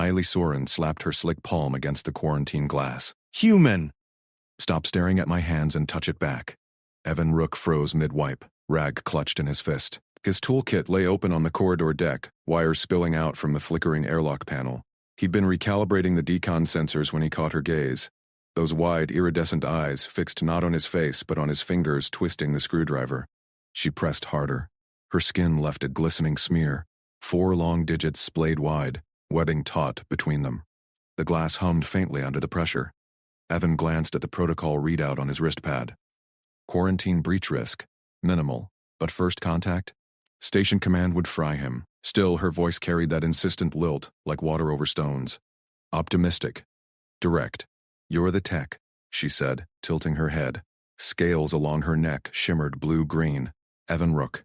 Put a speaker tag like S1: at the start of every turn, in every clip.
S1: Niley Soren slapped her slick palm against the quarantine glass. Human! Stop staring at my hands and touch it back. Evan Rook froze mid-wipe, rag clutched in his fist. His toolkit lay open on the corridor deck, wires spilling out from the flickering airlock panel. He'd been recalibrating the decon sensors when he caught her gaze. Those wide, iridescent eyes fixed not on his face but on his fingers twisting the screwdriver. She pressed harder. Her skin left a glistening smear, 4 long digits splayed wide, webbing taut between them. The glass hummed faintly under the pressure. Evan glanced at the protocol readout on his wrist pad. Quarantine breach risk. Minimal. But first contact? Station command would fry him. Still, her voice carried that insistent lilt, like water over stones. Optimistic. Direct. You're the tech, she said, tilting her head. Scales along her neck shimmered blue-green. Evan Rook.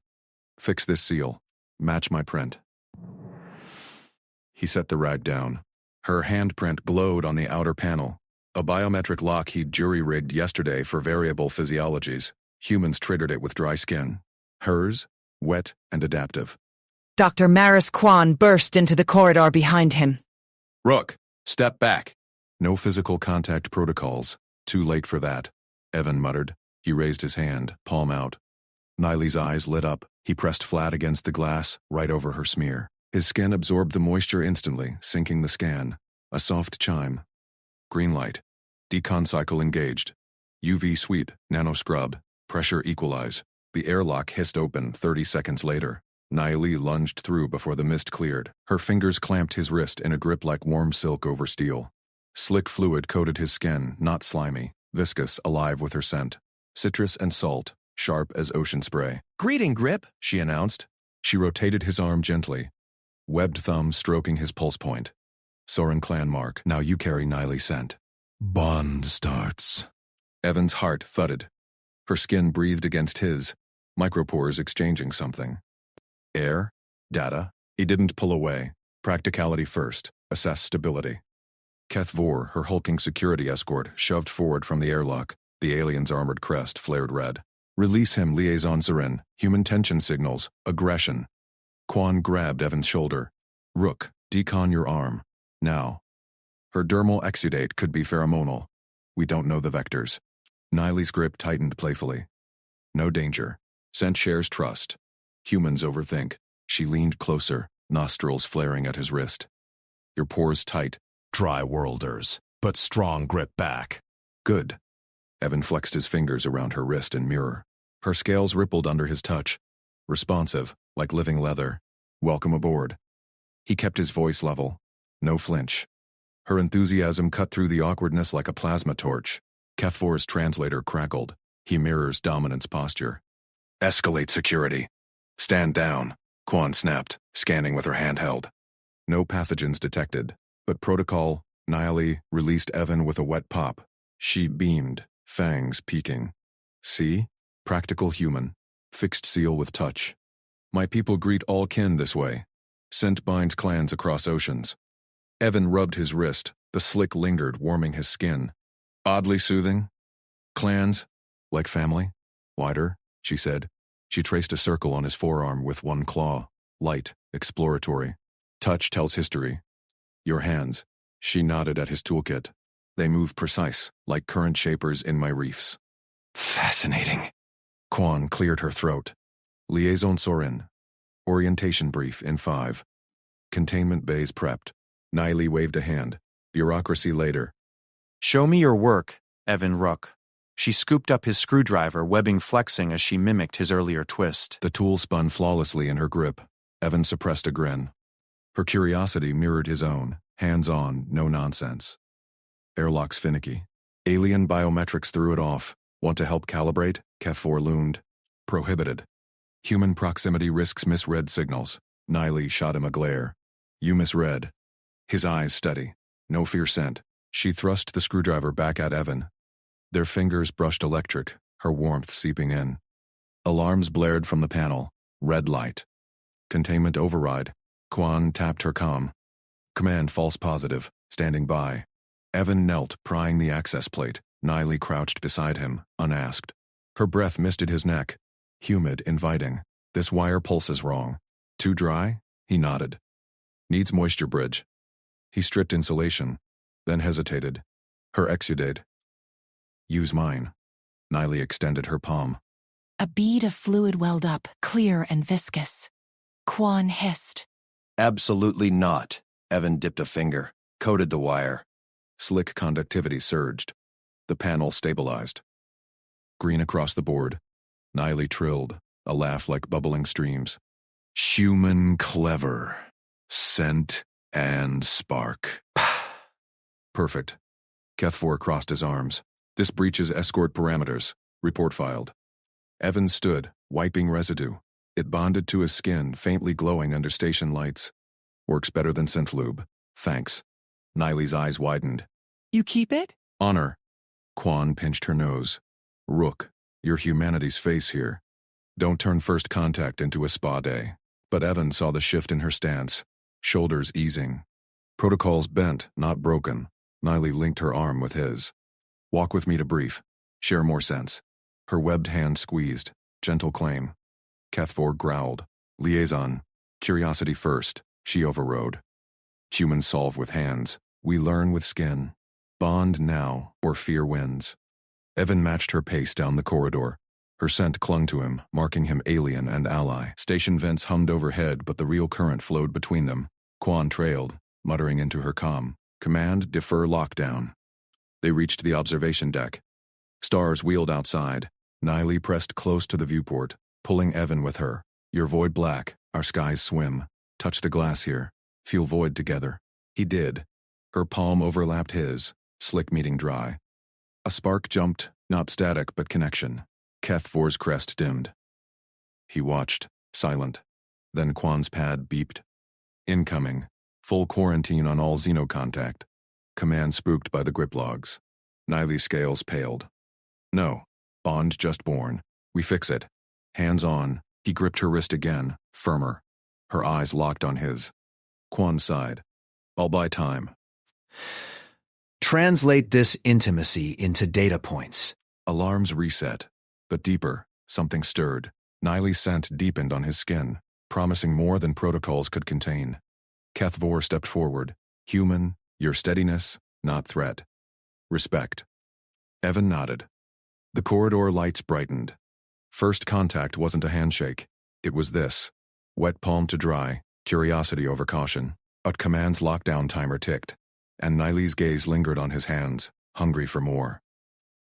S1: Fix this seal. Match my print. He set the rag down. Her handprint glowed on the outer panel. A biometric lock he'd jury-rigged yesterday for variable physiologies. Humans triggered it with dry skin. Hers, wet and adaptive.
S2: Dr. Maris Kwan burst into the corridor behind him.
S1: Rook, step back. No physical contact protocols. Too late for that, Evan muttered. He raised his hand, palm out. Niley's eyes lit up. He pressed flat against the glass, right over her smear. His skin absorbed the moisture instantly, syncing the scan. A soft chime. Green light. Decon cycle engaged. UV sweep, nano scrub, pressure equalize. The airlock hissed open 30 seconds later. Niley lunged through before the mist cleared. Her fingers clamped his wrist in a grip like warm silk over steel. Slick fluid coated his skin, not slimy, viscous, alive with her scent. Citrus and salt, sharp as ocean spray. Greeting, Grip, she announced. She rotated his arm gently, webbed thumb stroking his pulse point. Soren clan mark, now you carry Niley scent. Bond starts. Evan's heart thudded. Her skin breathed against his, micropores exchanging something. Air? Data? He didn't pull away. Practicality first. Assess stability. Keth Vor, her hulking security escort, shoved forward from the airlock. The alien's armored crest flared red. Release him, Liaison Seren. Human tension signals. Aggression. Kwan grabbed Evan's shoulder. Rook, decon your arm. Now. Her dermal exudate could be pheromonal. We don't know the vectors. Niley's grip tightened playfully. No danger. Scent shares trust. Humans overthink. She leaned closer, nostrils flaring at his wrist. Your pores tight. Dry worlders, but strong grip back. Good. Evan flexed his fingers around her wrist and mirror. Her scales rippled under his touch. Responsive, like living leather. Welcome aboard. He kept his voice level. No flinch. Her enthusiasm cut through the awkwardness like a plasma torch. Kethvor's translator crackled. He mirrors dominance posture. Escalate security. Stand down, Kwan snapped, scanning with her handheld. No pathogens detected, but protocol, Niley released Evan with a wet pop. She beamed, fangs peeking. See? Practical human. Fixed seal with touch. My people greet all kin this way. Scent binds clans across oceans. Evan rubbed his wrist. The slick lingered, warming his skin. Oddly soothing. Clans, like family. Wider, she said. She traced a circle on his forearm with one claw. Light, exploratory. Touch tells history. Your hands. She nodded at his toolkit. They move precise, like current shapers in my reefs. Fascinating. Kwan cleared her throat. Liaison Soren. Orientation brief in 5. Containment bays prepped. Niley waved a hand. Bureaucracy later.
S3: Show me your work, Evan Rook. She scooped up his screwdriver, webbing flexing as she mimicked his earlier twist.
S1: The tool spun flawlessly in her grip. Evan suppressed a grin. Her curiosity mirrored his own. Hands-on, no nonsense. Airlock's finicky. Alien biometrics threw it off. Want to help calibrate? Kethfor loomed. Prohibited. Human proximity risks misread signals. Niley shot him a glare. You misread. His eyes steady. No fear sent. She thrust the screwdriver back at Evan. Their fingers brushed electric, her warmth seeping in. Alarms blared from the panel. Red light. Containment override. Kwan tapped her comm. Command false positive, standing by. Evan knelt, prying the access plate. Niley crouched beside him, unasked. Her breath misted his neck. Humid, inviting. This wire pulses wrong. Too dry? He nodded. Needs moisture bridge. He stripped insulation, then hesitated. Her exudate. Use mine. Niley extended her palm.
S4: A bead of fluid welled up, clear and viscous. Quan hissed.
S5: Absolutely not. Evan dipped a finger, coated the wire.
S1: Slick conductivity surged. The panel stabilized. Green across the board. Niley trilled, a laugh like bubbling streams. Human clever. Scent and spark. Perfect. Kethfor crossed his arms. This breaches escort parameters. Report filed. Evan stood, wiping residue. It bonded to his skin, faintly glowing under station lights. Works better than synth lube. Thanks. Niley's eyes widened.
S2: You keep it?
S1: Honor. Quan pinched her nose. Rook, you're humanity's face here. Don't turn first contact into a spa day. But Evan saw the shift in her stance. Shoulders easing. Protocols bent, not broken. Niley linked her arm with his. Walk with me to brief. Share more sense. Her webbed hand squeezed. Gentle claim. Kethfor growled. Liaison. Curiosity first. She overrode. Humans solve with hands. We learn with skin. Bond now, or fear wins. Evan matched her pace down the corridor. Her scent clung to him, marking him alien and ally. Station vents hummed overhead, but the real current flowed between them. Quan trailed, muttering into her comm. Command, defer lockdown. They reached the observation deck. Stars wheeled outside. Niley pressed close to the viewport, pulling Evan with her. Your void black, our skies swim. Touch the glass here. Feel void together. He did. Her palm overlapped his, slick meeting dry. A spark jumped, not static but connection. Kethfor's crest dimmed. He watched, silent. Then Quan's pad beeped. Incoming. Full quarantine on all xenocontact. Command spooked by the grip logs. Niley's scales paled. No. Bond just born. We fix it. Hands on. He gripped her wrist again, firmer. Her eyes locked on his. Quan sighed. I'll buy time.
S6: Translate this intimacy into data points.
S1: Alarms reset. But deeper, something stirred. Niley's scent deepened on his skin, promising more than protocols could contain. Kethfor stepped forward. Human, your steadiness, not threat. Respect. Evan nodded. The corridor lights brightened. First contact wasn't a handshake. It was this. Wet palm to dry, curiosity over caution. A command's lockdown timer ticked, and Niley's gaze lingered on his hands, hungry for more.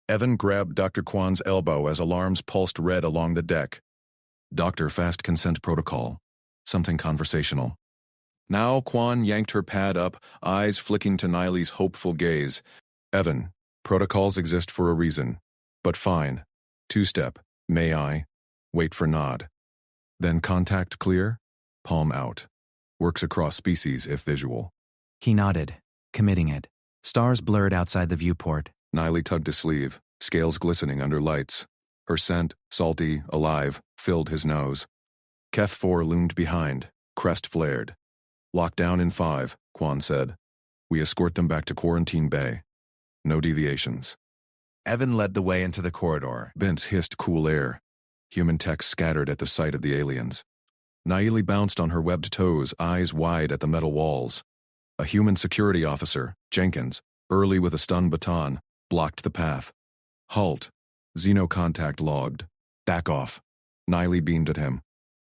S1: Evan grabbed Dr. Quan's elbow as alarms pulsed red along the deck. Doctor, fast consent protocol. Something conversational. Now Quan yanked her pad up, eyes flicking to Niley's hopeful gaze. Evan, protocols exist for a reason. But fine. Two-step. May I? Wait for nod. Then contact clear? Palm out. Works across species if visual.
S3: He nodded, committing it. Stars blurred outside the viewport.
S1: Niley tugged his sleeve, scales glistening under lights. Her scent, salty, alive, filled his nose. Kethfor loomed behind, crest flared. Lockdown in 5, Quan said. We escort them back to Quarantine Bay. No deviations.
S5: Evan led the way into the corridor.
S1: Vince hissed cool air. Human techs scattered at the sight of the aliens. Niley bounced on her webbed toes, eyes wide at the metal walls. A human security officer, Jenkins, early with a stun baton, blocked the path. Halt. Xenocontact logged. Back off. Niley beamed at him.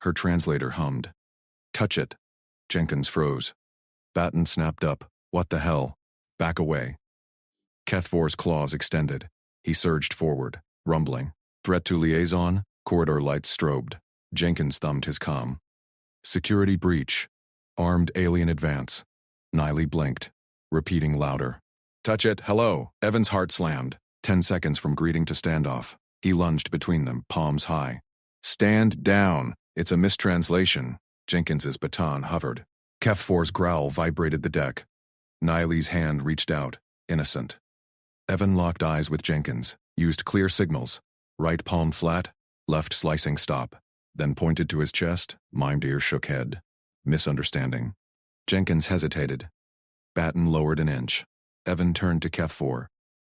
S1: Her translator hummed. Touch it. Jenkins froze. Batten snapped up. What the hell? Back away. Kethfor's claws extended. He surged forward, rumbling. Threat to liaison, corridor lights strobed. Jenkins thumbed his comm. Security breach. Armed alien advance. Niley blinked, repeating louder. Touch it, hello. Evan's heart slammed. 10 seconds from greeting to standoff. He lunged between them, palms high. Stand down. It's a mistranslation. Jenkins's baton hovered. Kethfor's growl vibrated the deck. Niley's hand reached out, innocent. Evan locked eyes with Jenkins, used clear signals. Right palm flat, left slicing stop. Then pointed to his chest, mimed ear shook head. Misunderstanding. Jenkins hesitated. Batten lowered an inch. Evan turned to Kethfor.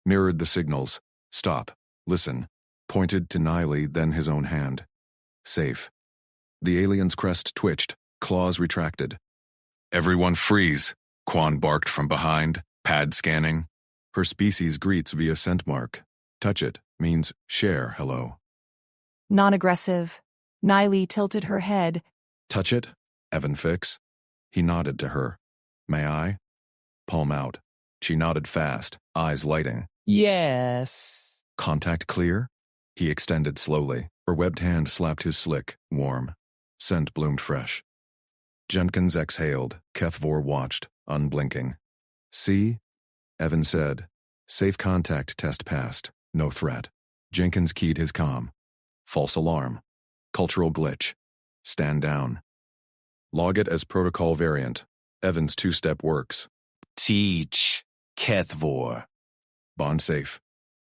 S1: Mirrored the signals. Stop. Listen. Pointed to Niley, then his own hand. Safe. The alien's crest twitched, claws retracted. Everyone freeze. Quan barked from behind, pad scanning. Her species greets via scent mark. Touch it means share hello.
S4: Non-aggressive. Niley tilted her head.
S1: Touch it? Evan fix. He nodded to her. May I? Palm out. She nodded fast, eyes lighting.
S7: Yes.
S1: Contact clear? He extended slowly. Her webbed hand slapped his slick, warm. Scent bloomed fresh. Jenkins exhaled. Kefvor watched, unblinking. See? Evan said. Safe contact test passed. No threat. Jenkins keyed his comm. False alarm. Cultural glitch. Stand down. Log it as protocol variant. Evan's two-step works.
S6: Teach. Kethvor.
S1: Bond safe.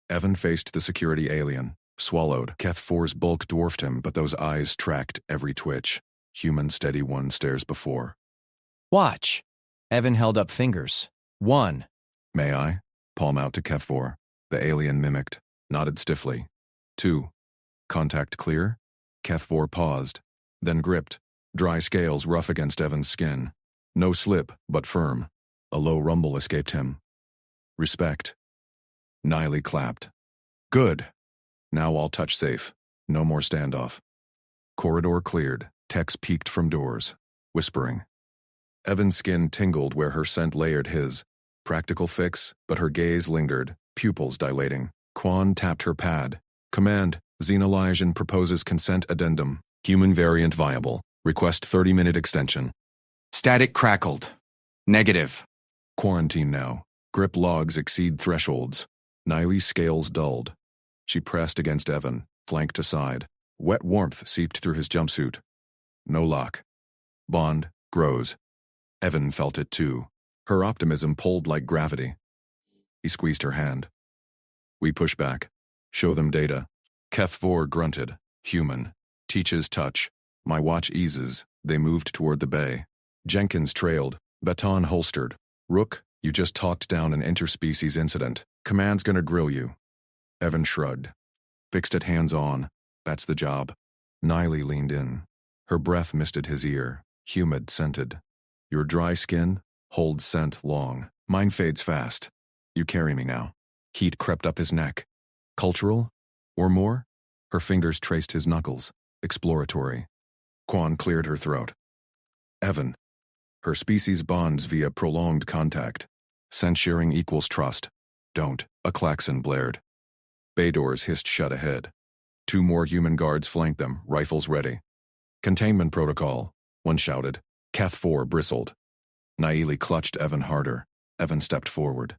S1: Evan faced the security alien. Swallowed. Kethvor's bulk dwarfed him, but those eyes tracked every twitch. Human steady one stares before.
S6: Watch. Evan held up fingers. 1.
S1: May I? Palm out to Kethvor. The alien mimicked. Nodded stiffly. 2. Contact clear? Kethvor paused. Then gripped. Dry scales rough against Evan's skin. No slip, but firm. A low rumble escaped him. Respect. Niley clapped. Good. Now all touch safe. No more standoff. Corridor cleared. Techs peeked from doors, whispering. Evan's skin tingled where her scent layered his. Practical fix, but her gaze lingered, pupils dilating. Quan tapped her pad. Command, Xenolysian proposes consent addendum. Human variant viable. Request 30-minute extension.
S6: Static crackled. Negative.
S1: Quarantine now. Grip logs exceed thresholds. Niley's scales dulled. She pressed against Evan, flanked aside. Wet warmth seeped through his jumpsuit. No lock. Bond grows. Evan felt it too. Her optimism pulled like gravity. He squeezed her hand. We push back. Show them data. Kefvor grunted. Human. Teaches touch. My watch eases. They moved toward the bay. Jenkins trailed. Baton holstered. Rook, you just talked down an interspecies incident. Command's gonna grill you. Evan shrugged. Fixed it hands on. That's the job. Niley leaned in. Her breath misted his ear. Humid, scented. Your dry skin holds scent long. Mine fades fast. You carry me now. Heat crept up his neck. Cultural? Or more? Her fingers traced his knuckles. Exploratory. Quan cleared her throat. Evan. Her species bonds via prolonged contact. Scent sharing equals trust. Don't. A klaxon blared. Bay doors hissed shut ahead. 2 more human guards flanked them, rifles ready. Containment protocol, one shouted. Kefvor bristled. Niley clutched Evan harder. Evan stepped forward.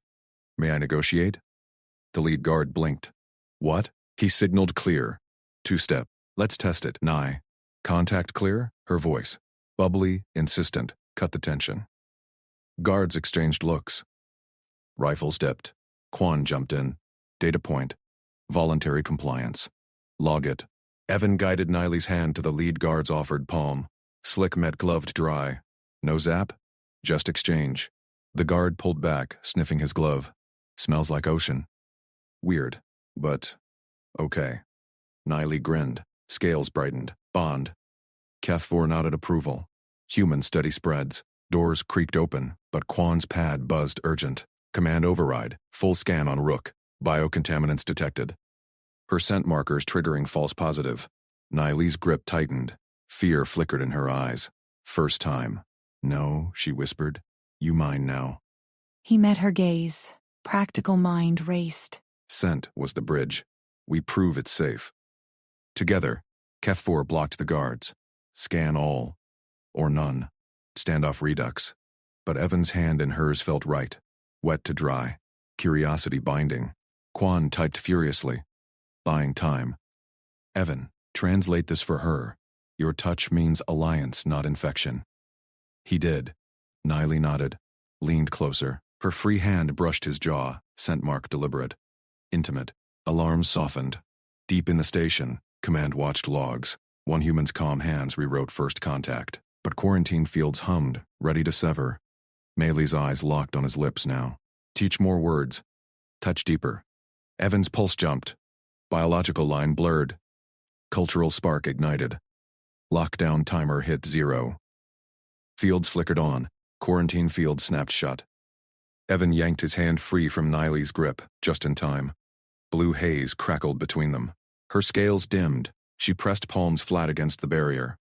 S1: May I negotiate? The lead guard blinked. What? He signaled clear. 2-step. Let's test it. Nye. Contact clear? Her voice. Bubbly, insistent. Cut the tension. Guards exchanged looks. Rifles dipped. Quan jumped in. Data point. Voluntary compliance. Log it. Evan guided Niley's hand to the lead guard's offered palm. Slick met gloved dry. No zap? Just exchange. The guard pulled back, sniffing his glove. Smells like ocean. Weird, but okay. Niley grinned. Scales brightened. Bond. Kefvor nodded approval. Human steady spreads. Doors creaked open, but Quan's pad buzzed urgent. Command override. Full scan on Rook. Biocontaminants detected. Her scent markers triggering false positive. Niley's grip tightened. Fear flickered in her eyes. First time. No, she whispered. You mine now.
S4: He met her gaze. Practical mind raced.
S1: Scent was the bridge. We prove it's safe. Together, Kefvor blocked the guards. Scan all. Or none. Standoff redux. But Evan's hand in hers felt right. Wet to dry. Curiosity binding. Quan typed furiously. Buying time. Evan, translate this for her. Your touch means alliance, not infection. He did. Niley nodded. Leaned closer. Her free hand brushed his jaw, scent mark deliberate. Intimate. Alarms softened. Deep in the station, command watched logs. One human's calm hands rewrote first contact. But quarantine fields hummed, ready to sever. Maylee's eyes locked on his lips now. Teach more words. Touch deeper. Evan's pulse jumped. Biological line blurred. Cultural spark ignited. Lockdown timer hit 0. Fields flickered on. Quarantine field snapped shut. Evan yanked his hand free from Niley's grip, just in time. Blue haze crackled between them. Her scales dimmed. She pressed palms flat against the barrier.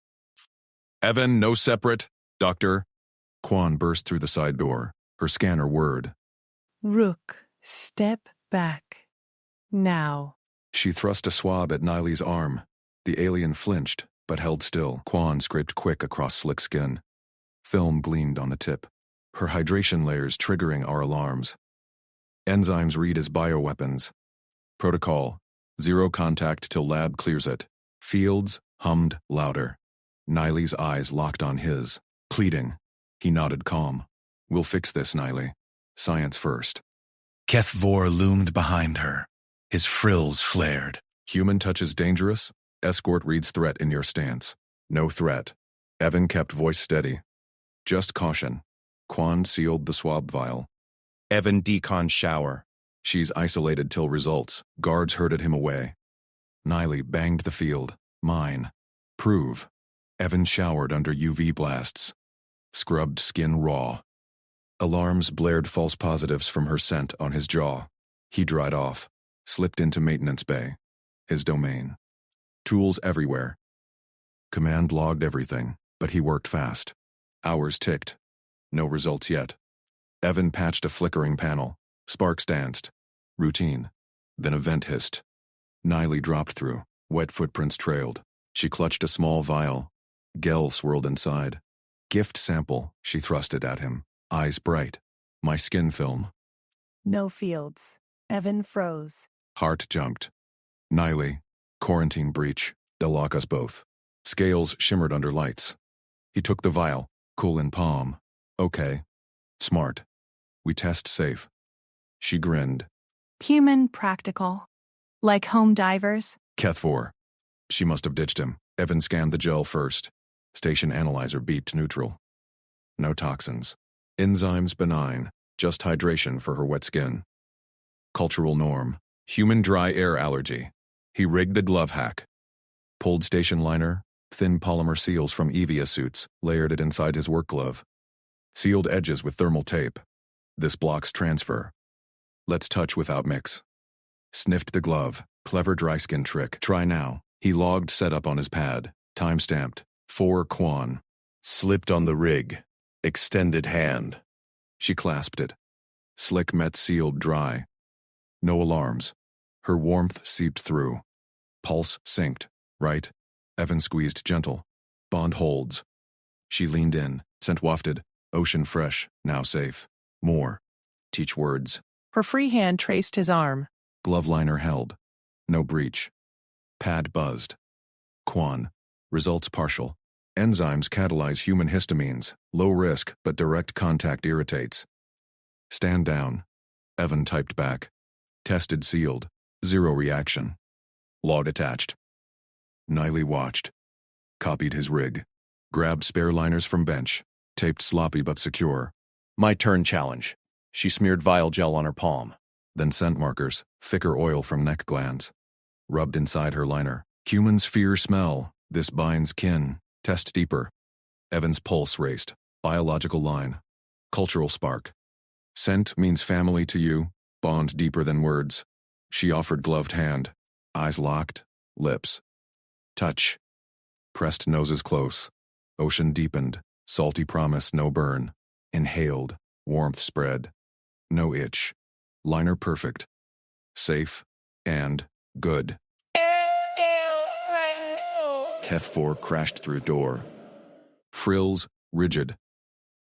S1: Evan, no separate. Doctor. Quan burst through the side door. Her scanner whirred.
S8: Rook, step back. Now.
S1: She thrust a swab at Niley's arm. The alien flinched, but held still. Quan scraped quick across slick skin. Film gleamed on the tip. Her hydration layers triggering our alarms. Enzymes read as bioweapons. Protocol: 0 contact till lab clears it. Fields hummed louder. Niley's eyes locked on his, pleading. He nodded calm. We'll fix this, Niley. Science first.
S9: Keth Vor loomed behind her. His frills flared.
S1: Human touch is dangerous. Escort reads threat in your stance. No threat. Evan kept voice steady. Just caution. Quan sealed the swab vial.
S3: Evan decon shower.
S1: She's isolated till results. Guards herded him away. Niley banged the field. Mine. Prove. Evan showered under UV blasts. Scrubbed skin raw. Alarms blared false positives from her scent on his jaw. He dried off. Slipped into maintenance bay. His domain. Tools everywhere. Command logged everything, but he worked fast. Hours ticked. No results yet. Evan patched a flickering panel. Sparks danced. Routine. Then a vent hissed. Niley dropped through. Wet footprints trailed. She clutched a small vial. Gel swirled inside. Gift sample, she thrust it at him. Eyes bright. My skin film.
S8: No fields. Evan froze.
S1: Heart jumped. Niley. Quarantine breach. They'll lock us both. Scales shimmered under lights. He took the vial. Cool in palm. Okay. Smart. We test safe. She grinned.
S8: Human practical. Like home divers.
S1: Keth Vor. She must have ditched him. Evan scanned the gel first. Station analyzer beeped neutral. No toxins. Enzymes benign. Just hydration for her wet skin. Cultural norm. Human dry air allergy. He rigged a glove hack. Pulled station liner. Thin polymer seals from Evia suits. Layered it inside his work glove. Sealed edges with thermal tape. This blocks transfer. Let's touch without mix. Sniffed the glove. Clever dry skin trick. Try now. He logged setup on his pad. Time stamped. 4 Quan.
S5: Slipped on the rig. Extended hand.
S1: She clasped it. Slick met sealed dry. No alarms. Her warmth seeped through. Pulse synced. Right. Evan squeezed gentle. Bond holds. She leaned in. Scent wafted. Ocean fresh. Now safe. More. Teach words.
S8: Her free hand traced his arm.
S1: Glove liner held. No breach. Pad buzzed. Quan. Results partial. Enzymes catalyze human histamines. Low risk, but direct contact irritates. Stand down. Evan typed back. Tested sealed. 0 reaction. Log attached. Niley watched. Copied his rig. Grabbed spare liners from bench. Taped sloppy but secure.
S6: My turn challenge. She smeared vial gel on her palm.
S1: Then scent markers. Thicker oil from neck glands. Rubbed inside her liner. Humans fear smell. This binds kin. Test deeper. Evan's pulse raced. Biological line. Cultural spark. Scent means family to you. Bond deeper than words. She offered gloved hand. Eyes locked. Lips. Touch. Pressed noses close. Ocean deepened. Salty promise, no burn. Inhaled. Warmth spread. No itch. Liner perfect. Safe. And good. Keth Vor crashed through door. Frills, rigid.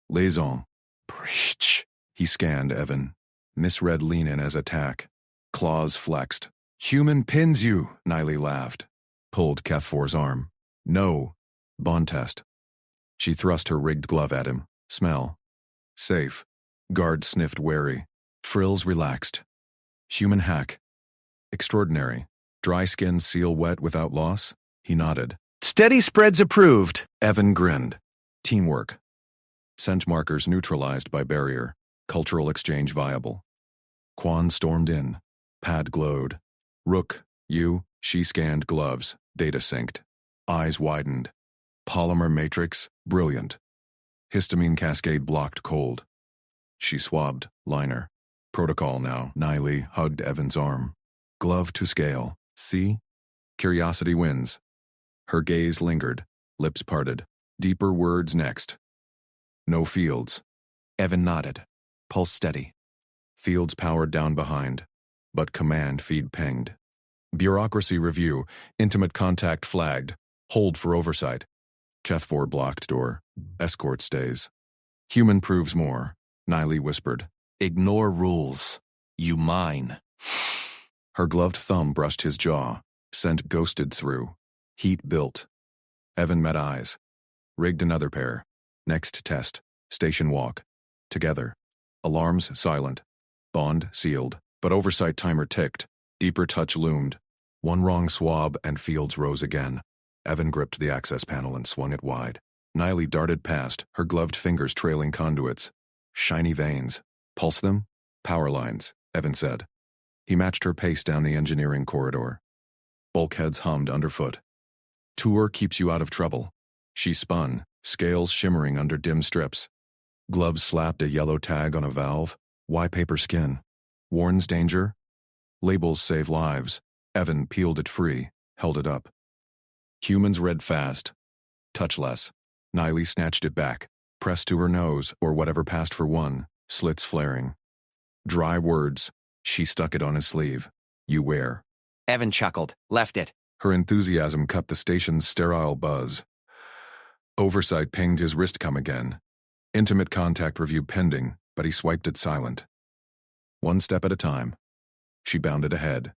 S1: Liaison. Breach. He scanned Evan. Misread lean in as attack. Claws flexed. Human pins you, Niley laughed. Pulled Keth Vor's arm. No. Bond test. She thrust her rigged glove at him. Smell. Safe. Guard sniffed wary. Frills relaxed. Human hack. Extraordinary. Dry skin seal wet without loss? He nodded.
S3: Steady spreads approved.
S1: Evan grinned. Teamwork. Scent markers neutralized by barrier. Cultural exchange viable. Quan stormed in. Pad glowed. Rook, you, she scanned gloves. Data synced. Eyes widened. Polymer matrix, brilliant. Histamine cascade blocked cold. She swabbed. Liner. Protocol now. Niley hugged Evan's arm. Glove to scale. See? Curiosity wins. Her gaze lingered. Lips parted. Deeper words next. No fields.
S5: Evan nodded. Pulse steady.
S1: Fields powered down behind. But command feed pinged. Bureaucracy review. Intimate contact flagged. Hold for oversight. Keth4 blocked door. Escort stays. Human proves more. Niley whispered.
S5: Ignore rules. You mine.
S1: Her gloved thumb brushed his jaw. Scent ghosted through. Heat built. Evan met eyes. Rigged another pair. Next test. Station walk. Together. Alarms silent. Bond sealed. But oversight timer ticked. Deeper touch loomed. One wrong swab and Fields rose again. Evan gripped the access panel and swung it wide. Niley darted past, her gloved fingers trailing conduits. Shiny veins. Pulse them? Power lines, Evan said. He matched her pace down the engineering corridor. Bulkheads hummed underfoot. Tour keeps you out of trouble. She spun, scales shimmering under dim strips. Gloves slapped a yellow tag on a valve. Why paper skin? Warns danger? Labels save lives. Evan peeled it free, held it up. Humans read fast. Touch less. Niley snatched it back, pressed to her nose or whatever passed for one, slits flaring. Dry words. She stuck it on his sleeve. You wear.
S6: Evan chuckled, left it.
S1: Her enthusiasm cut the station's sterile buzz. Oversight pinged his wrist come again. Intimate contact review pending, but he swiped it silent. One step at a time. She bounded ahead.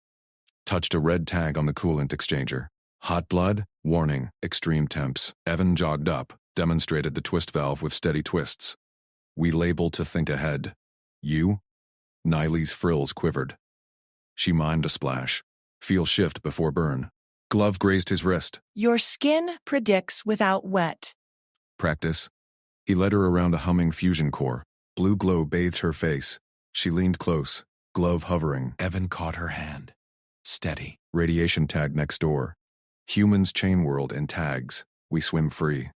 S1: Touched a red tag on the coolant exchanger. Hot blood? Warning, extreme temps. Evan jogged up, demonstrated the twist valve with steady twists. We label to think ahead. You? Niley's frills quivered. She mimed a splash. Feel shift before burn. Glove grazed his wrist.
S8: Your skin predicts without wet.
S1: Practice. He led her around a humming fusion core. Blue glow bathed her face. She leaned close, glove hovering.
S5: Evan caught her hand. Steady.
S1: Radiation tag next door. Humans chain world in tags. We swim free.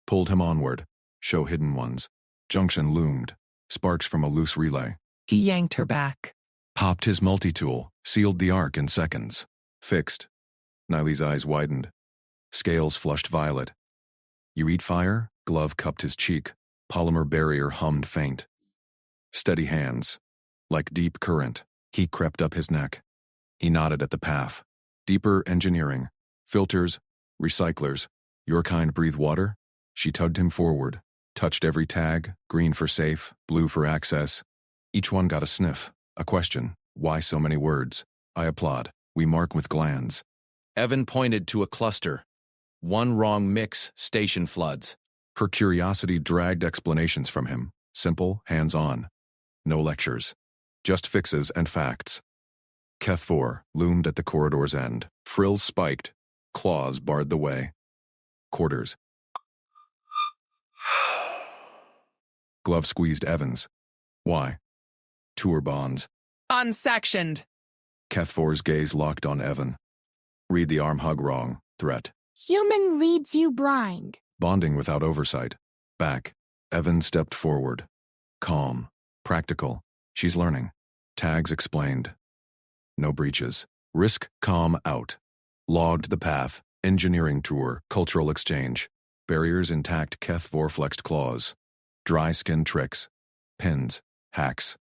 S1: Pulled him onward. Show hidden ones. Junction loomed. Sparks from a loose relay.
S2: He yanked her back.
S1: Popped his multi-tool. Sealed the arc in seconds. Fixed. Niley's eyes widened. Scales flushed violet. You eat fire? Glove cupped his cheek. Polymer barrier hummed faint. Steady hands. Like deep current. He crept up his neck. He nodded at the path. Deeper engineering. Filters. Recyclers. Your kind breathe water? She tugged him forward. Touched every tag. Green for safe. Blue for access. Each one got a sniff. A question. Why so many words? I applaud. We mark with glands.
S6: Evan pointed to a cluster. One wrong mix, station floods.
S1: Her curiosity dragged explanations from him. Simple, hands-on. No lectures. Just fixes and facts. Keth4 loomed at the corridor's end. Frills spiked. Claws barred the way. Quarters. Glove squeezed Evans. Why? Tour bonds.
S2: Unsectioned.
S1: Keth4's gaze locked on Evan. Read the arm hug wrong. Threat.
S10: Human leads you blind.
S1: Bonding without oversight. Back. Evan stepped forward. Calm. Practical. She's learning. Tags explained. No breaches. Risk calm out. Logged the path. Engineering tour. Cultural exchange. Barriers intact. Keth4 flexed claws. Dry skin tricks. Pins. Hacks.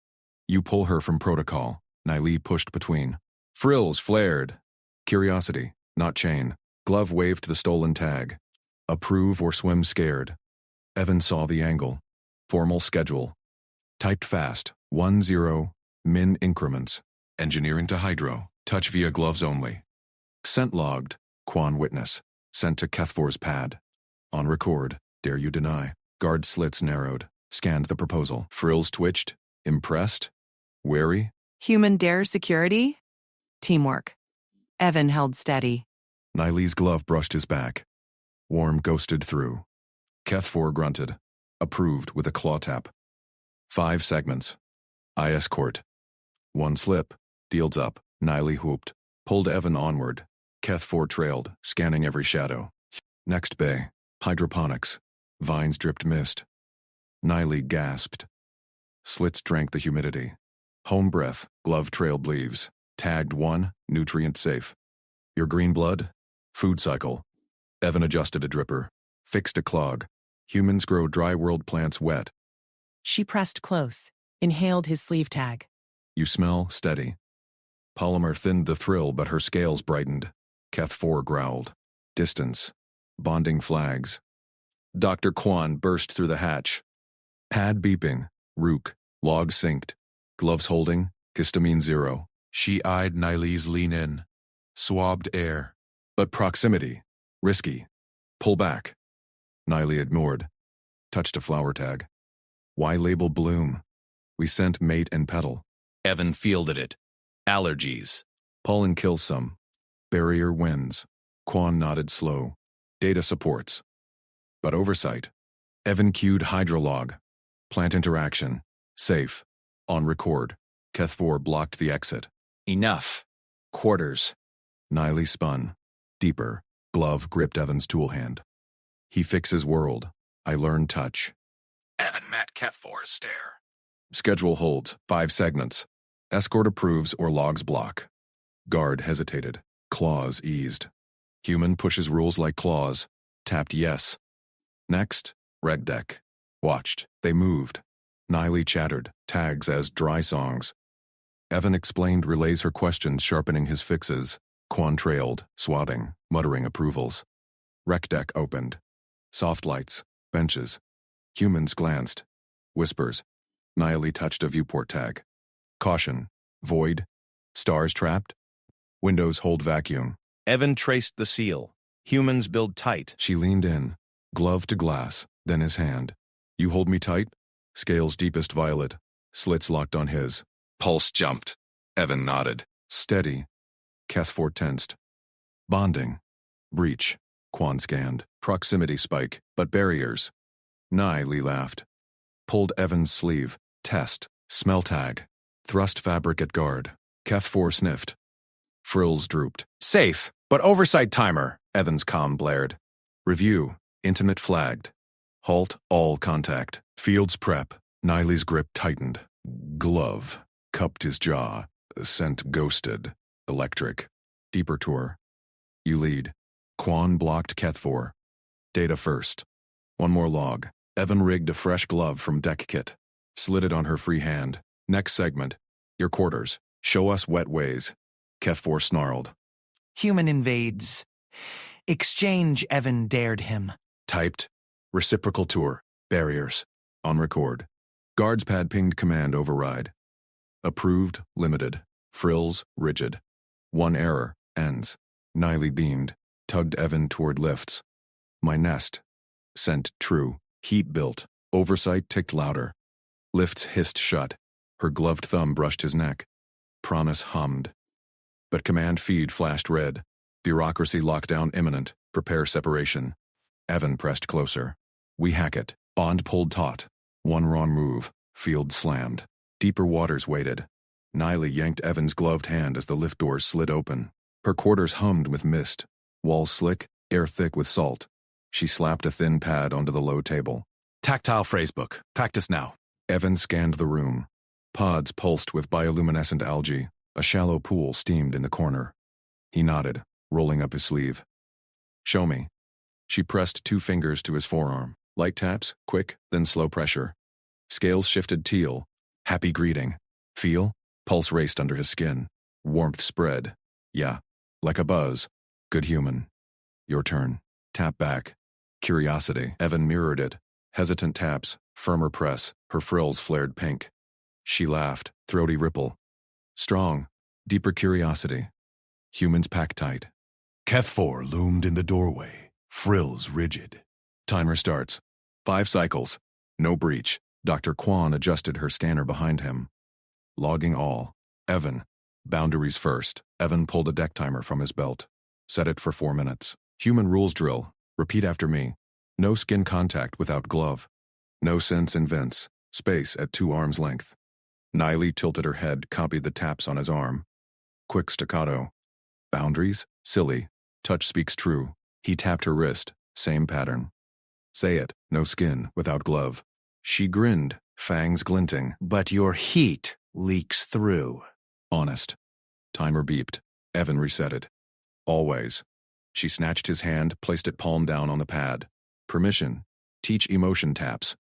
S1: You pull her from protocol. Niley pushed between. Frills flared. Curiosity, not chain. Glove waved the stolen tag. Approve or swim scared. Evan saw the angle. Formal schedule. Typed fast. 1-0. Min increments. Engineering to hydro. Touch via gloves only. Sent logged. Quan witness. Sent to Keth4's pad. On record. Dare you deny. Guard slits narrowed. Scanned the proposal. Frills twitched. Impressed. Wary.
S2: Human dare security? Teamwork. Evan held steady.
S1: Niley's glove brushed his back. Warm ghosted through. Keth4 grunted. Approved with a claw tap. 5 segments. I escort. One slip. Fields up. Niley whooped. Pulled Evan onward. Keth4 trailed, scanning every shadow. Next bay. Hydroponics. Vines dripped mist. Niley gasped. Slits drank the humidity. Home breath, glove trailed leaves. Tagged 1, nutrient safe. Your green blood? Food cycle. Evan adjusted a dripper. Fixed a clog. Humans grow dry world plants wet.
S2: She pressed close, inhaled his sleeve tag.
S1: You smell steady. Polymer thinned the thrill, but her scales brightened. Keth 4 growled. Distance. Bonding flags. Dr. Kwan burst through the hatch. Pad beeping. Rook. Log synced. Gloves holding. Histamine 0.
S9: She eyed Niley's lean in. Swabbed air.
S1: But proximity. Risky. Pull back. Niley ignored. Touched a flower tag. Why label bloom? We sent mate and petal.
S6: Evan fielded it. Allergies.
S1: Pollen kills some. Barrier wins. Quan nodded slow. Data supports. But oversight. Evan cued hydrolog. Plant interaction. Safe. On record. Keth 4 blocked the exit.
S3: Enough. Quarters.
S1: Niley spun. Deeper. Glove gripped Evan's tool hand. He fixes world. I learn touch.
S9: Evan met Keth 4's stare.
S1: Schedule holds. 5 segments. Escort approves or logs block. Guard hesitated. Claws eased. Human pushes rules like claws. Tapped yes. Next, reg deck. Watched. They moved. Niley chattered. Tags as dry songs. Evan explained, relays her questions, sharpening his fixes. Quan trailed, swatting, muttering approvals. Rec deck opened. Soft lights. Benches. Humans glanced. Whispers. Niley touched a viewport tag. Caution. Void. Stars trapped. Windows hold vacuum.
S3: Evan traced the seal. Humans build tight.
S1: She leaned in. Glove to glass, then his hand. You hold me tight? Scales deepest violet. Slits locked on his. Pulse jumped. Evan nodded. Steady. Keth 4 tensed. Bonding. Breach. Quan scanned. Proximity spike, but barriers. Niley laughed. Pulled Evan's sleeve. Test. Smell tag. Thrust fabric at guard. Keth 4 sniffed. Frills drooped. Safe, but oversight timer, Evan's comm blared. Review. Intimate flagged. Halt all contact. Fields prep. Niley's grip tightened. Glove. Cupped his jaw. Scent ghosted. Electric. Deeper tour. You lead. Quan blocked Keth 4. Data first. One more log. Evan rigged a fresh glove from deck kit. Slid it on her free hand. Next segment. Your quarters. Show us wet ways. Keth 4 snarled.
S7: Human invades. Exchange, Evan dared him.
S1: Typed. Reciprocal tour. Barriers. On record. Guards pad pinged command override. Approved, limited. Frills, rigid. One error, ends. Niley beamed. Tugged Evan toward lifts. My nest. Sent true. Heat built. Oversight ticked louder. Lifts hissed shut. Her gloved thumb brushed his neck. Promise hummed. But command feed flashed red. Bureaucracy lockdown imminent. Prepare separation. Evan pressed closer. We hack it. Bond pulled taut. One wrong move. Field slammed. Deeper waters waited. Niley yanked Evan's gloved hand as the lift doors slid open. Her quarters hummed with mist. Walls slick, air thick with salt. She slapped a thin pad onto the low table.
S3: Tactile phrasebook. Practice now.
S1: Evan scanned the room. Pods pulsed with bioluminescent algae. A shallow pool steamed in the corner. He nodded, rolling up his sleeve. Show me. She pressed 2 fingers to his forearm. Light taps, quick, then slow pressure. Scales shifted teal. Happy greeting. Feel? Pulse raced under his skin. Warmth spread. Yeah. Like a buzz. Good human. Your turn. Tap back. Curiosity. Evan mirrored it. Hesitant taps. Firmer press. Her frills flared pink. She laughed. Throaty ripple. Strong. Deeper curiosity. Humans pack tight.
S9: Keth 4 loomed in the doorway, frills rigid.
S1: Timer starts. 5 cycles. No breach. Dr. Kwan adjusted her scanner behind him. Logging all. Evan. Boundaries first. Evan pulled a deck timer from his belt. Set it for 4 minutes. Human rules drill. Repeat after me. No skin contact without glove. No sense in vents. Space at 2 arms length. Niley tilted her head, copied the taps on his arm. Quick staccato. Boundaries? Silly. Touch speaks true. He tapped her wrist. Same pattern. Say it. No skin, without glove. She grinned, fangs glinting.
S3: But your heat leaks through.
S1: Honest. Timer beeped. Evan reset it. Always. She snatched his hand, placed it palm down on the pad. Permission. Teach emotion taps.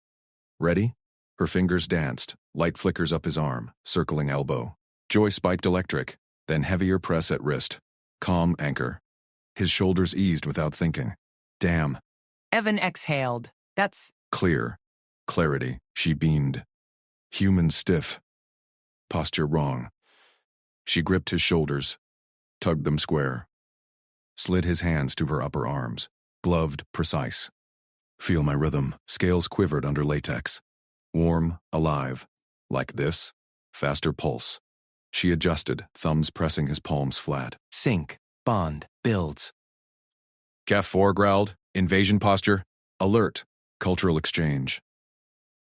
S1: Ready? Her fingers danced, light flickers up his arm, circling elbow. Joy spiked electric, then heavier press at wrist. Calm anchor. His shoulders eased without thinking. Damn.
S7: Evan exhaled. That's
S1: Clear. Clarity. She beamed. Human stiff. Posture wrong. She gripped his shoulders, tugged them square. Slid his hands to her upper arms, gloved, precise. Feel my rhythm. Scales quivered under latex. Warm, alive. Like this. Faster pulse. She adjusted, thumbs pressing his palms flat.
S7: sync, bond, builds.
S1: HFY growled. Invasion posture. Alert. Cultural exchange.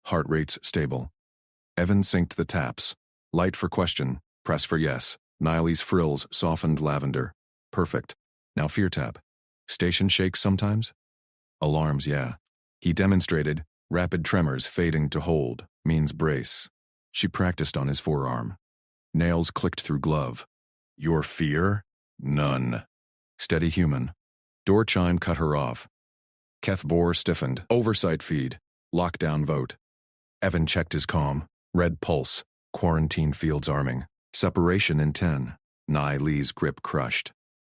S1: Heart rates stable. Evan synced the taps. Light for question. Press for yes. Niley's frills softened lavender. Perfect. Now fear tap. Station shakes sometimes? Alarms, yeah. He demonstrated. Rapid tremors fading to hold. Means brace. She practiced on his forearm. Nails clicked through glove. Your fear? None. Steady human. Door chime cut her off. HFY stiffened. Oversight feed. Lockdown vote. Evan checked his comm. Red pulse. Quarantine fields arming. Separation in 10. Niley's grip crushed.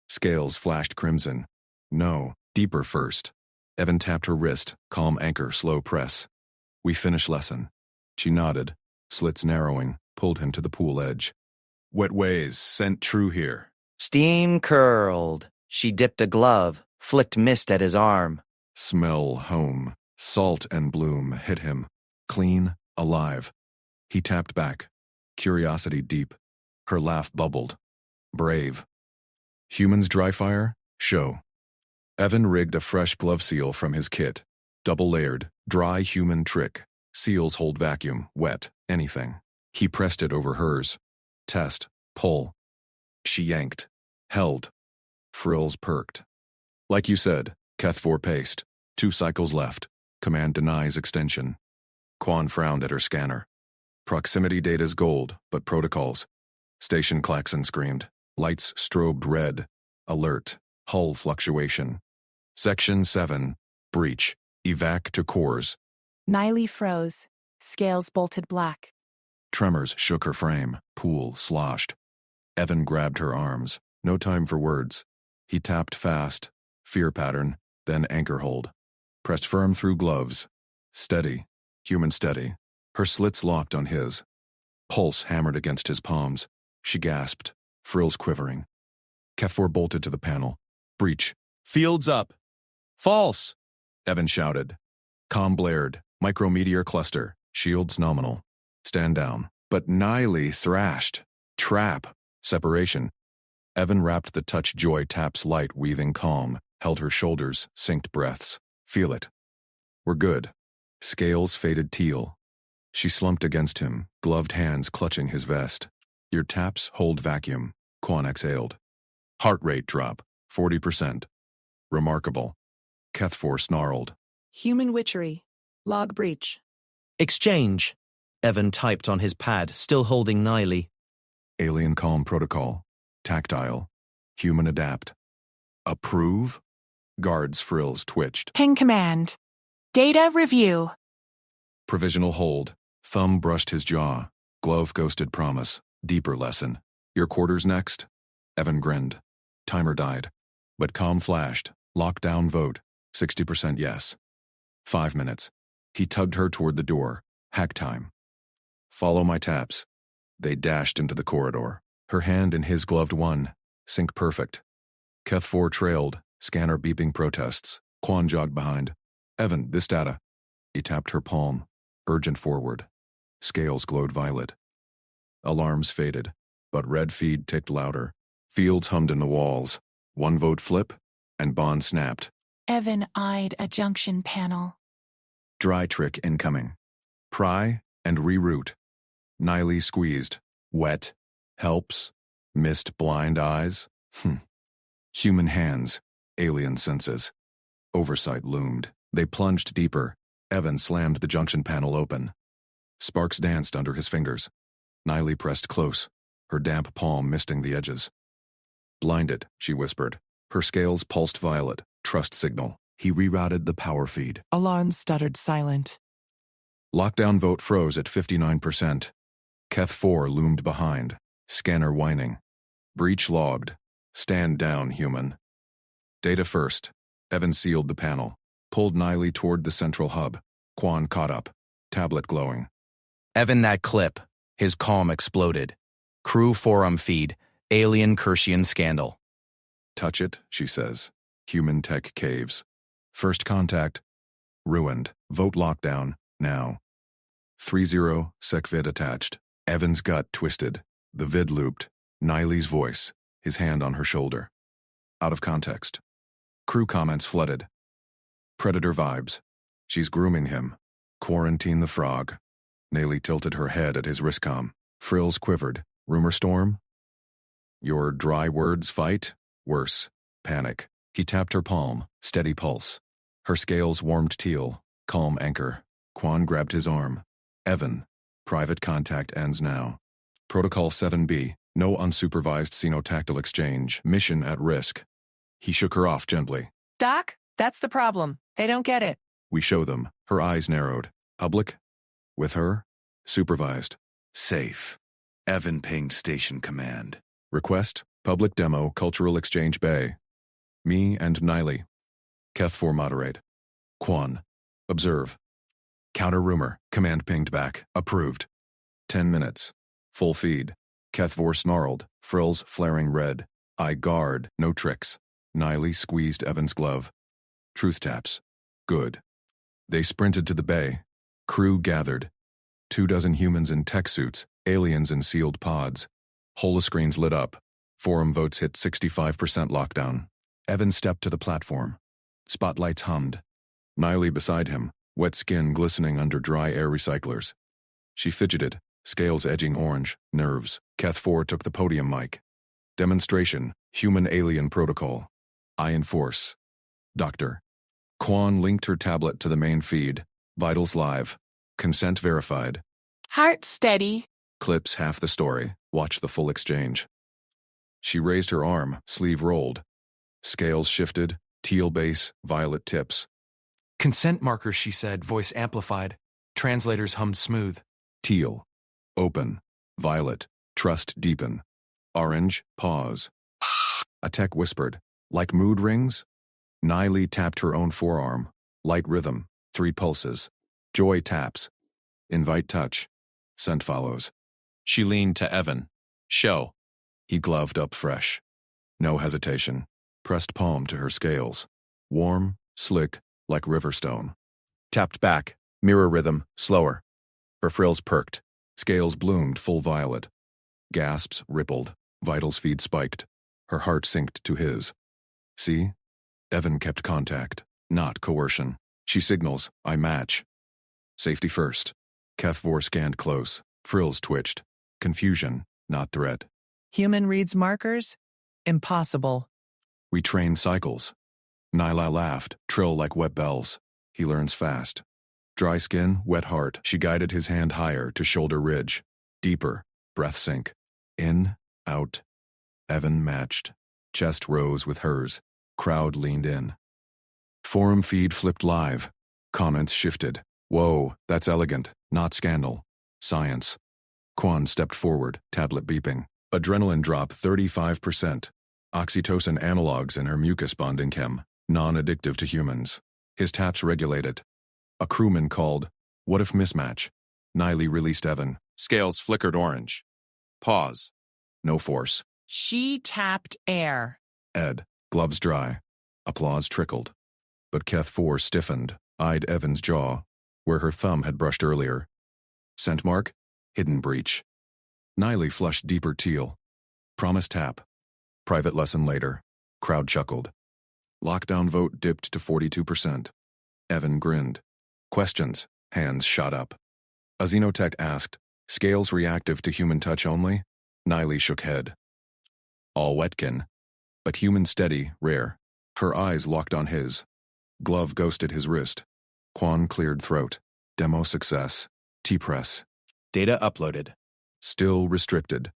S1: Scales flashed crimson. No, deeper first. Evan tapped her wrist. Calm anchor, slow press. We finish lesson. She nodded. Slits narrowing. Pulled him to the pool edge. Wet ways sent true here.
S11: Steam curled. She dipped a glove, flicked mist at his arm.
S1: Smell home. Salt and bloom hit him. Clean, alive. He tapped back. Curiosity deep. Her laugh bubbled. Brave. Humans dry fire? Show. Evan rigged a fresh glove seal from his kit. Double-layered, dry human trick. Seals hold vacuum, wet, anything. He pressed it over hers. Test. Pull. She yanked. Held. Frills perked. Like you said, HFY paced. 2 cycles left. Command denies extension. Quan frowned at her scanner. Proximity data's gold, but protocols. Station klaxon screamed. Lights strobed red. Alert. Hull fluctuation. Section 7. Breach. Evac to cores.
S8: Niley froze. Scales bolted black.
S1: Tremors shook her frame. Pool sloshed. Evan grabbed her arms. No time for words. He tapped fast. Fear pattern. Then anchor hold. Pressed firm through gloves. Steady. Human steady. Her slits locked on his. Pulse hammered against his palms. She gasped. Frills quivering. HFY bolted to the panel. Breach. Fields up. False! Evan shouted. Comm blared. Micrometeor cluster. Shields nominal. Stand down. But Niley thrashed. Trap. Separation. Evan wrapped the touch joy taps light weaving calm. Held her shoulders. Synced breaths. Feel it. We're good. Scales faded teal. She slumped against him. Gloved hands clutching his vest. Your taps hold vacuum. Quan exhaled. Heart rate drop. 40%. Remarkable. HFY snarled.
S8: Human witchery. Log breach.
S11: Exchange. Evan typed on his pad, still holding Niley.
S1: Alien calm protocol. Tactile. Human adapt. Approve? Guard's frills twitched.
S8: Ping command. Data review.
S1: Provisional hold. Thumb brushed his jaw. Glove ghosted promise. Deeper lesson. Your quarters next? Evan grinned. Timer died. But comm flashed. Lockdown vote. 60% yes. 5 minutes. He tugged her toward the door. Hack time. Follow my taps. They dashed into the corridor. Her hand in his gloved one. Sync perfect. HFY trailed. Scanner beeping protests. Quan jogged behind. Evan, this data. He tapped her palm. Urgent forward. Scales glowed violet. Alarms faded, but red feed ticked louder. Fields hummed in the walls. 1 vote flip, and bond snapped.
S4: Evan eyed a junction panel.
S1: Dry trick incoming. Pry and reroute. Niley squeezed. Wet. Helps. Missed blind eyes. Human hands. Alien senses. Oversight loomed. They plunged deeper. Evan slammed the junction panel open. Sparks danced under his fingers. Niley pressed close, her damp palm misting the edges. Blinded, she whispered. Her scales pulsed violet. Trust signal. He rerouted the power feed.
S2: Alarm stuttered silent.
S1: Lockdown vote froze at 59%. Keth 4 loomed behind, scanner whining. Breach logged. Stand down, human. Data first. Evan sealed the panel, pulled Niley toward the central hub. Quan caught up, tablet glowing.
S7: Evan, that clip. His calm exploded. Crew forum feed. Alien Kershian scandal.
S1: Touch it, she says. Human tech caves. First contact. Ruined. Vote lockdown. Now. 30, sec vid attached. Evan's gut twisted. The vid looped. Niley's voice, his hand on her shoulder. Out of context. Crew comments flooded. Predator vibes. She's grooming him. Quarantine the frog. Niley tilted her head at his wristcom. Frills quivered. Rumor storm? Your dry words fight? Worse. Panic. He tapped her palm. Steady pulse. Her scales warmed teal. Calm anchor. Quan grabbed his arm. Evan. Private contact ends now. Protocol 7B. No unsupervised xenotactile exchange. Mission at risk. He shook her off gently.
S2: Doc, that's the problem. They don't get it.
S1: We show them. Her eyes narrowed. Public? With her? Supervised.
S9: Safe. Evan pinged station command.
S1: Request, public demo, cultural exchange bay. Me and Niley. Keth 4 moderate. Quan. Observe. Counter rumor. Command pinged back. Approved. 10 minutes. Full feed. Keth 4 snarled, frills flaring red. I guard, no tricks. Niley squeezed Evan's glove. Truth taps. Good. They sprinted to the bay. Crew gathered. 24 humans in tech suits, aliens in sealed pods. Holoscreens lit up. Forum votes hit 65% lockdown. Evan stepped to the platform. Spotlights hummed. Niley beside him, wet skin glistening under dry air recyclers. She fidgeted, scales edging orange, nerves. Keth 4 took the podium mic. Demonstration, human-alien protocol. I enforce. Doctor. Quan linked her tablet to the main feed. Vitals live. Consent verified.
S10: Heart steady.
S1: Clips half the story. Watch the full exchange. She raised her arm, sleeve rolled. Scales shifted, teal base, violet tips.
S3: Consent markers, she said, voice amplified. Translators hummed smooth.
S1: Teal. Open. Violet. Trust deepen. Orange. Pause. A tech whispered. Like mood rings? Niley tapped her own forearm. Light rhythm. 3 pulses. Joy taps. Invite touch. Scent follows.
S6: She leaned to Evan. Show.
S1: He gloved up fresh. No hesitation. Pressed palm to her scales. Warm, slick, like riverstone. Tapped back. Mirror rhythm, slower. Her frills perked. Scales bloomed full violet. Gasps rippled. Vitals feed spiked. Her heart synced to his. See? Evan kept contact. Not coercion. She signals, I match. Safety first. Keth 4 scanned close. Frills twitched. Confusion, not threat.
S2: Human reads markers? Impossible.
S1: We train cycles. Nyla laughed, trill like wet bells. He learns fast. Dry skin, wet heart. She guided his hand higher to shoulder ridge. Deeper, breath sink. In, out. Evan matched. Chest rose with hers. Crowd leaned in. Forum feed flipped live. Comments shifted. Whoa, that's elegant, not scandal. Science. Quan stepped forward, tablet beeping. Adrenaline drop 35%. Oxytocin analogs in her mucus bonding chem. Non-addictive to humans. His taps regulated. A crewman called. What if mismatch? Niley released Evan.
S6: Scales flickered orange. Pause.
S1: No force.
S2: She tapped air.
S1: Ed. Gloves dry. Applause trickled. But Keth 4 stiffened, eyed Evan's jaw, where her thumb had brushed earlier. Scent mark? Hidden breach. Niley flushed deeper teal. Promise tap. Private lesson later. Crowd chuckled. Lockdown vote dipped to 42%. Evan grinned. Questions. Hands shot up. A xenotech asked, scales reactive to human touch only? Niley shook head. All wetkin. But human steady, rare. Her eyes locked on his. Glove ghosted his wrist. Quan cleared throat. Demo success. T-press.
S3: Data uploaded.
S1: Still restricted.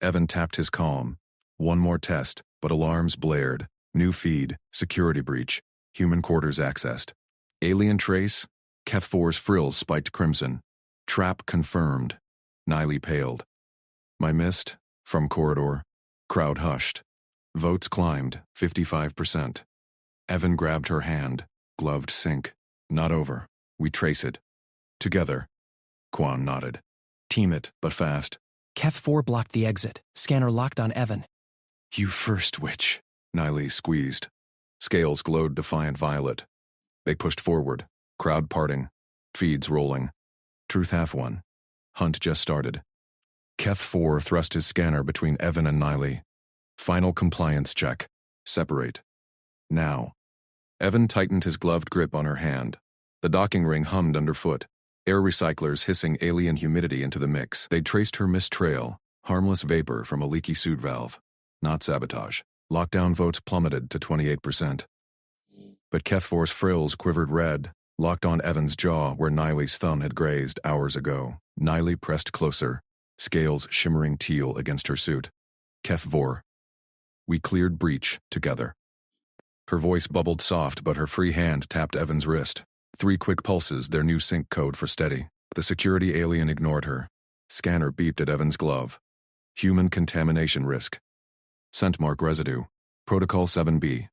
S1: Evan tapped his calm. One more test, but alarms blared. New feed. Security breach. Human quarters accessed. Alien trace. Keth4's frills spiked crimson. Trap confirmed. Niley paled. My missed. From corridor. Crowd hushed. Votes climbed. 55%. Evan grabbed her hand. Gloved sync. Not over. We trace it. Together. Quan nodded. Team it, but fast.
S7: Keth4 blocked the exit. Scanner locked on Evan.
S1: You first, witch. Niley squeezed. Scales glowed defiant violet. They pushed forward. Crowd parting. Feeds rolling. Truth half one. Hunt just started. Keth4 thrust his scanner between Evan and Niley. Final compliance check. Separate. Now. Evan tightened his gloved grip on her hand. The docking ring hummed underfoot. Air recyclers hissing alien humidity into the mix. They traced her mist trail. Harmless vapor from a leaky suit valve. Not sabotage. Lockdown votes plummeted to 28%. But Keth4's frills quivered red, locked on Evan's jaw where Niley's thumb had grazed hours ago. Niley pressed closer, scales shimmering teal against her suit. Keth4. We cleared breach together. Her voice bubbled soft, but her free hand tapped Evan's wrist. 3 quick pulses, their new sync code for steady. The security alien ignored her. Scanner beeped at Evan's glove. Human contamination risk. Scent mark residue. Protocol 7B.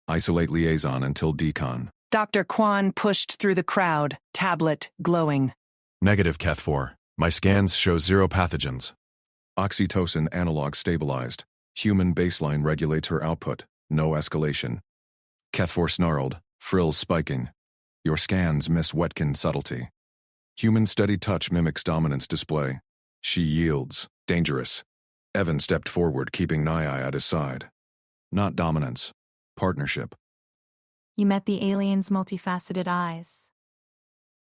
S1: Isolate liaison until decon.
S2: Dr. Quan pushed through the crowd, tablet glowing.
S1: Negative, Keth4. My scans show 0 pathogens. Oxytocin analog stabilized. Human baseline regulates her output. No escalation. Keth4 snarled, frills spiking. Your scans miss Wetkin subtlety. Human steady touch mimics dominance display. She yields. Dangerous. Evan stepped forward, keeping Nai at his side. Not dominance. Partnership.
S8: You met the alien's multifaceted eyes.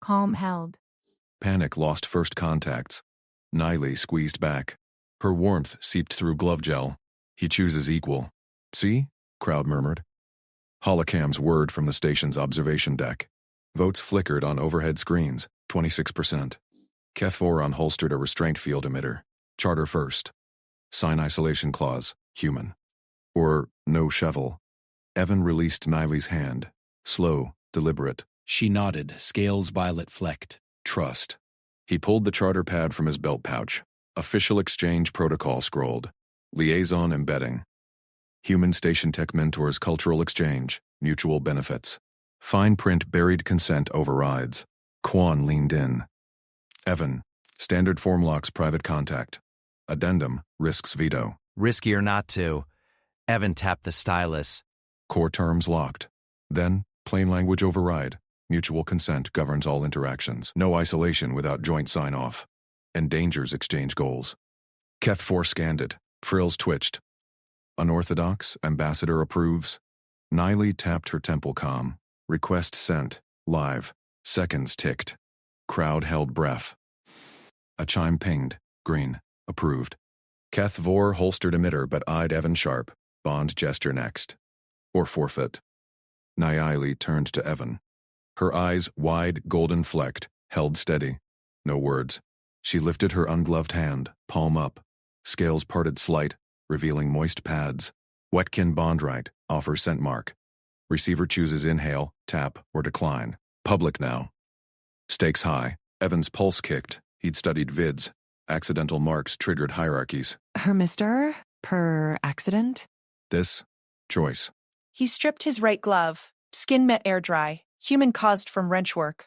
S8: Calm held.
S1: Panic lost first contacts. Niley squeezed back. Her warmth seeped through glove gel. He chooses equal. See? Crowd murmured. Holocam's word from the station's observation deck. Votes flickered on overhead screens, 26%. Keth4 unholstered a restraint field emitter. Charter first. Sign isolation clause, human. Or no shovel. Evan released Niley's hand. Slow, deliberate.
S7: She nodded, scales violet flecked.
S1: Trust. He pulled the charter pad from his belt pouch. Official exchange protocol scrolled. Liaison embedding. Human station tech mentors cultural exchange. Mutual benefits. Fine print buried consent overrides. Quan leaned in. Evan. Standard form locks private contact. Addendum. Risks veto.
S7: Riskier not to. Evan tapped the stylus.
S1: Core terms locked. Then, plain language override. Mutual consent governs all interactions. No isolation without joint sign-off. Endangers exchange goals. Keth4 scanned it. Frills twitched. Unorthodox, ambassador approves. Niley tapped her temple comm. Request sent. Live. Seconds ticked. Crowd held breath. A chime pinged. Green. Approved. Keth4 holstered emitter but eyed Evan sharp. Bond gesture next. Or forfeit. Niley turned to Evan. Her eyes, wide, golden flecked, held steady. No words. She lifted her ungloved hand, palm up. Scales parted slight, revealing moist pads. Wetkin bond right, offer scent mark. Receiver chooses inhale, tap, or decline. Public now. Stakes high. Evan's pulse kicked. He'd studied vids. Accidental marks triggered hierarchies.
S2: Her mister? Per accident?
S1: This? Choice.
S12: He stripped his right glove. Skin met air dry. Human caused from wrench work.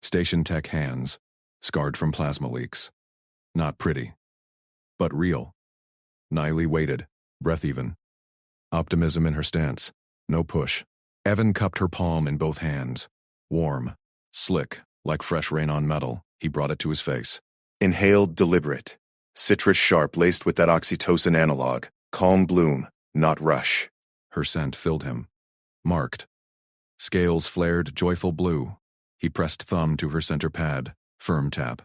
S1: Station tech hands. Scarred from plasma leaks. Not pretty. But real. Niley waited. Breath even. Optimism in her stance. No push. Evan cupped her palm in both hands. Warm. Slick. Like fresh rain on metal. He brought it to his face.
S5: Inhaled deliberate. Citrus sharp laced with that oxytocin analog. Calm bloom, not rush.
S1: Her scent filled him. Marked. Scales flared joyful blue. He pressed thumb to her center pad. Firm tap.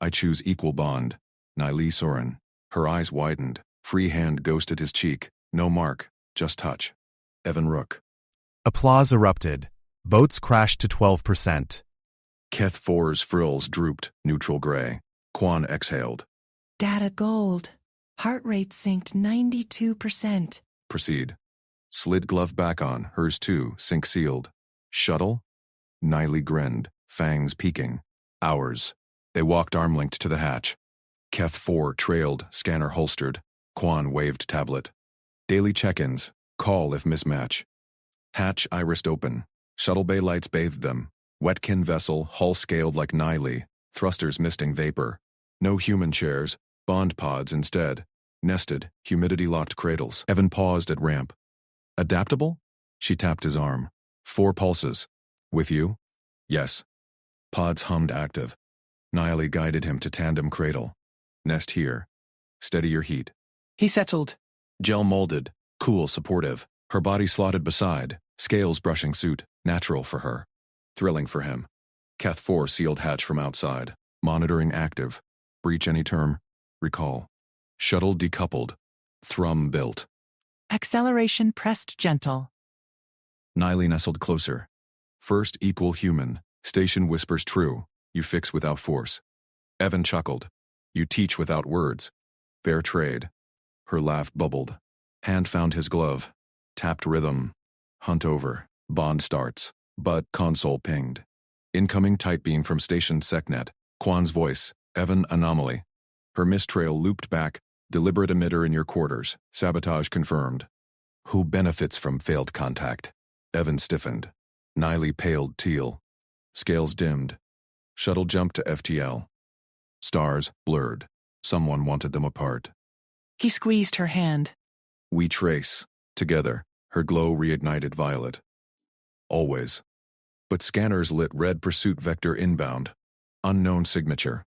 S1: I choose equal bond. Niley Soren. Her eyes widened. Free hand ghosted his cheek. No mark. Just touch. Evan Rook.
S3: Applause erupted. Boats crashed to 12%.
S1: Keth 4's frills drooped, neutral gray. Quan exhaled.
S4: Data gold. Heart rate synced 92%.
S1: Proceed. Slid glove back on, hers too, sync sealed. Shuttle? Niley grinned, fangs peeking. Ours. They walked arm-linked to the hatch. Keth 4 trailed, scanner holstered. Quan waved tablet. Daily check-ins. Call if mismatch. Hatch irised open. Shuttle bay lights bathed them. Wetkin vessel, hull scaled like Niley. Thrusters misting vapor. No human chairs. Bond pods instead. Nested, humidity-locked cradles. Evan paused at ramp. Adaptable? She tapped his arm. 4 pulses. With you? Yes. Pods hummed active. Niley guided him to tandem cradle. Nest here. Steady your heat.
S2: He settled.
S1: Gel molded, cool, supportive. Her body slotted beside, scales brushing suit, natural for her. Thrilling for him. Keth 4 sealed hatch from outside. Monitoring active. Breach any term. Recall. Shuttle decoupled. Thrum built.
S4: Acceleration pressed gentle.
S1: Niley nestled closer. First equal human. Station whispers true. You fix without force. Evan chuckled. You teach without words. Fair trade. Her laugh bubbled. Hand found his glove. Tapped rhythm. Hunt over. Bond starts. But console pinged. Incoming tight beam from station SecNet. Quan's voice. Evan anomaly. Her mistrail looped back. Deliberate emitter in your quarters. Sabotage confirmed. Who benefits from failed contact? Evan stiffened. Niley paled teal. Scales dimmed. Shuttle jumped to FTL. Stars blurred. Someone wanted them apart.
S2: He squeezed her hand.
S1: We trace. Together. Her glow reignited violet. Always. But scanners lit red pursuit vector inbound. Unknown signature.